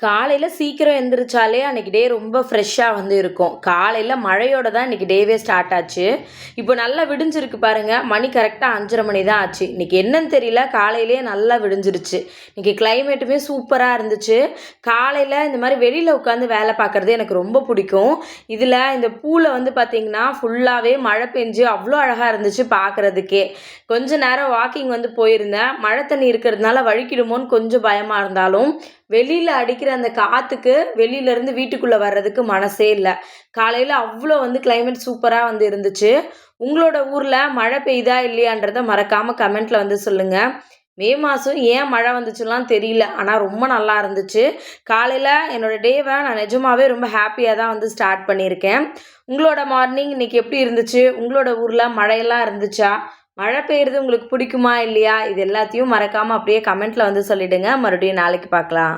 காலையில சீக்கிரம் எந்திரிச்சாலே அன்னைக்கு டே ரொம்ப ஃப்ரெஷ்ஷாக வந்து இருக்கும். காலையில மழையோட தான் இன்னைக்கு டேவே ஸ்டார்ட் ஆச்சு. இப்போ நல்லா விடிஞ்சிருக்கு பாருங்க. மணி கரெக்டாக 5:30 மணி தான் ஆச்சு. இன்னைக்கு என்னன்னு தெரியல, காலையிலேயே நல்லா விடிஞ்சிருச்சு. இன்னைக்கு கிளைமேட்டுமே சூப்பராக இருந்துச்சு. காலையில் இந்த மாதிரி வெளியில் உட்காந்து வேலை பார்க்குறது எனக்கு ரொம்ப பிடிக்கும். இதில் இந்த பூவில் வந்து பார்த்திங்கன்னா ஃபுல்லாகவே மழை பெஞ்சு அவ்வளோ அழகாக இருந்துச்சு பார்க்குறதுக்கே. கொஞ்ச நேரம் வாக்கிங் வந்து போயிருந்தேன். மழை தண்ணி இருக்கிறதுனால வழுக்கிடுமோன்னு கொஞ்சம் பயமாக இருந்தாலும் வெளியில் அடிக்கிற அந்த காற்றுக்கு வெளியிலேருந்து வீட்டுக்குள்ளே வர்றதுக்கு மனசே இல்லை. காலையில் அவ்வளோ வந்து கிளைமேட் சூப்பராக வந்து இருந்துச்சு. உங்களோட ஊரில் மழை பெய்யுதா இல்லையான்றதை மறக்காமல் கமெண்ட்டில் வந்து சொல்லுங்கள். மே மாதம் ஏன் மழை வந்துச்சுலாம் தெரியல, ஆனால் ரொம்ப நல்லா இருந்துச்சு. காலையில் என்னோடய டேவை நான் நிஜமாகவே ரொம்ப ஹாப்பியாக தான் வந்து ஸ்டார்ட் பண்ணியிருக்கேன். உங்களோட மார்னிங் இன்றைக்கி எப்படி இருந்துச்சு? உங்களோட ஊரில் மழையெல்லாம் இருந்துச்சா? மழை பெய்யுறது உங்களுக்கு பிடிக்குமா இல்லையா? இது எல்லாத்தையும் மறக்காமல் அப்படியே கமெண்ட்டில் வந்து சொல்லிவிடுங்க. மறுபடியும் நாளைக்கு பார்க்கலாம்.